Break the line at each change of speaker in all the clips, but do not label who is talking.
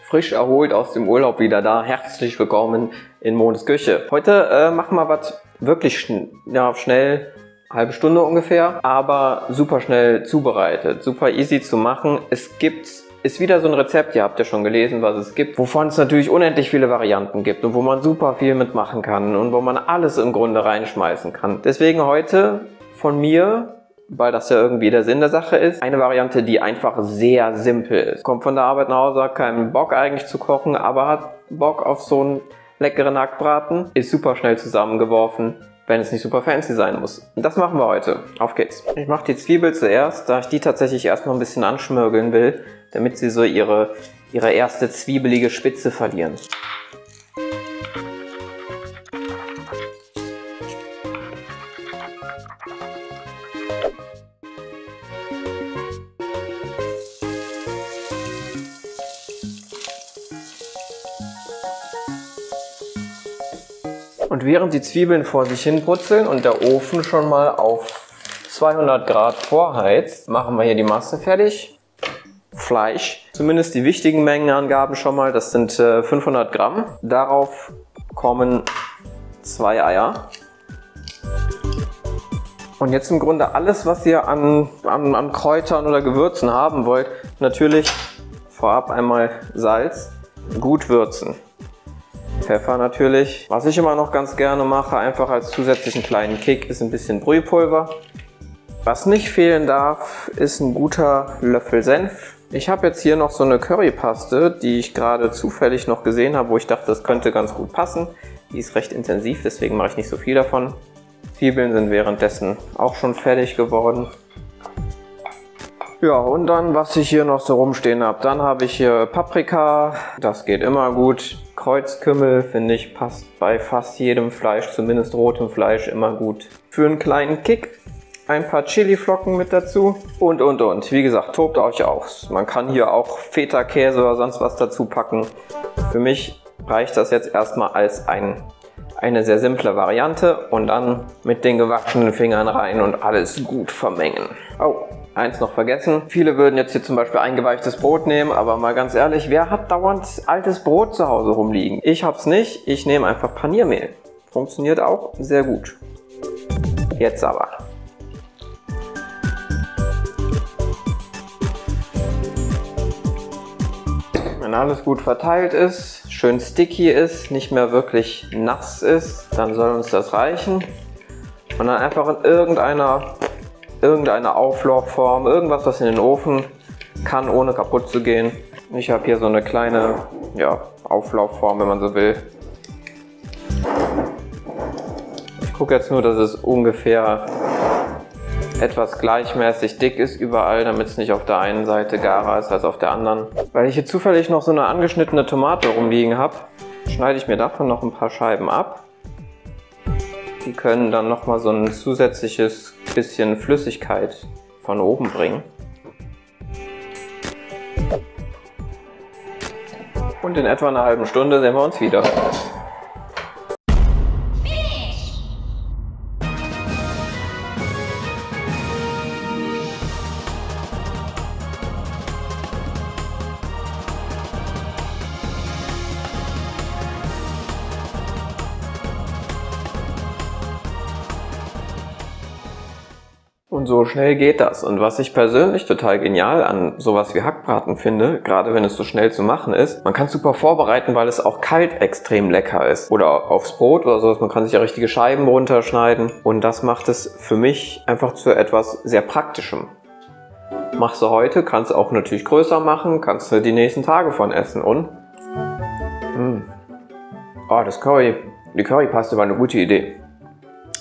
frisch erholt aus dem Urlaub wieder da. Herzlich willkommen in Mones Küche. Heute machen wir was wirklich schnell, halbe Stunde ungefähr, aber super schnell zubereitet, super easy zu machen. Ist wieder so ein Rezept, ihr habt ja schon gelesen, was es gibt, wovon es natürlich unendlich viele Varianten gibt und wo man super viel mitmachen kann und wo man alles im Grunde reinschmeißen kann. Deswegen heute von mir, weil das ja irgendwie der Sinn der Sache ist, eine Variante, die einfach sehr simpel ist. Kommt von der Arbeit nach Hause, hat keinen Bock eigentlich zu kochen, aber hat Bock auf so einen leckeren Hackbraten. Ist super schnell zusammengeworfen, wenn es nicht super fancy sein muss. Und das machen wir heute. Auf geht's. Ich mache die Zwiebel zuerst, da ich die tatsächlich erstmal ein bisschen anschmirgeln will, damit sie so ihre erste zwiebelige Spitze verlieren. Und während die Zwiebeln vor sich hin brutzeln und der Ofen schon mal auf 200 Grad vorheizt, machen wir hier die Masse fertig. Fleisch, zumindest die wichtigen Mengenangaben schon mal, das sind 500 Gramm. Darauf kommen 2 Eier. Und jetzt im Grunde alles, was ihr an Kräutern oder Gewürzen haben wollt, natürlich vorab einmal Salz, gut würzen. Pfeffer natürlich. Was ich immer noch ganz gerne mache, einfach als zusätzlichen kleinen Kick, ist ein bisschen Brühpulver. Was nicht fehlen darf, ist ein guter Löffel Senf. Ich habe jetzt hier noch so eine Currypaste, die ich gerade zufällig noch gesehen habe, wo ich dachte, das könnte ganz gut passen. Die ist recht intensiv, deswegen mache ich nicht so viel davon. Zwiebeln sind währenddessen auch schon fertig geworden. Ja, und dann, was ich hier noch so rumstehen habe, dann habe ich hier Paprika, das geht immer gut. Kreuzkümmel, finde ich, passt bei fast jedem Fleisch, zumindest rotem Fleisch, immer gut. Für einen kleinen Kick ein paar Chiliflocken mit dazu und. Wie gesagt, tobt euch aus. Man kann hier auch Feta-Käse oder sonst was dazu packen. Für mich reicht das jetzt erstmal als eine sehr simple Variante und dann mit den gewaschenen Fingern rein und alles gut vermengen. Oh, eins noch vergessen. Viele würden jetzt hier zum Beispiel eingeweichtes Brot nehmen, aber mal ganz ehrlich, wer hat dauernd altes Brot zu Hause rumliegen? Ich hab's nicht, ich nehme einfach Paniermehl. Funktioniert auch sehr gut. Jetzt aber. Wenn alles gut verteilt ist, schön sticky ist, nicht mehr wirklich nass ist, dann soll uns das reichen. Und dann einfach in irgendeine Auflaufform, irgendwas, was in den Ofen kann, ohne kaputt zu gehen. Ich habe hier so eine kleine Auflaufform, wenn man so will. Ich gucke jetzt nur, dass es ungefähr etwas gleichmäßig dick ist überall, damit es nicht auf der einen Seite garer ist als auf der anderen. Weil ich hier zufällig noch so eine angeschnittene Tomate rumliegen habe, schneide ich mir davon noch ein paar Scheiben ab. Die können dann nochmal so ein zusätzliches bisschen Flüssigkeit von oben bringen. Und in etwa einer halben Stunde sehen wir uns wieder. Und so schnell geht das. Und was ich persönlich total genial an sowas wie Hackbraten finde, gerade wenn es so schnell zu machen ist, man kann es super vorbereiten, weil es auch kalt extrem lecker ist. Oder aufs Brot oder sowas, man kann sich ja richtige Scheiben runterschneiden. Und das macht es für mich einfach zu etwas sehr Praktischem. Machst du heute, kannst du auch natürlich größer machen, kannst du die nächsten Tage von essen. Und oh, die Currypaste war eine gute Idee.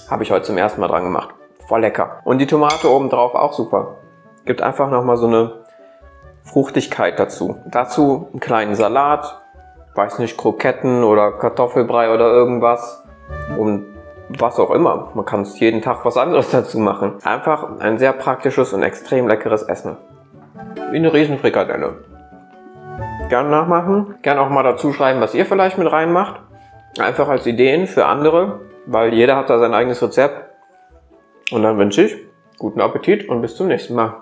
Habe ich heute zum ersten Mal dran gemacht. Voll lecker. Und die Tomate oben drauf auch super. Gibt einfach nochmal so eine Fruchtigkeit dazu. Dazu einen kleinen Salat, weiß nicht, Kroketten oder Kartoffelbrei oder irgendwas. Und was auch immer. Man kann es jeden Tag was anderes dazu machen. Einfach ein sehr praktisches und extrem leckeres Essen. Wie eine Riesenfrikadelle. Gerne nachmachen. Gerne auch mal dazu schreiben, was ihr vielleicht mit reinmacht. Einfach als Ideen für andere, weil jeder hat da sein eigenes Rezept. Und dann wünsche ich guten Appetit und bis zum nächsten Mal.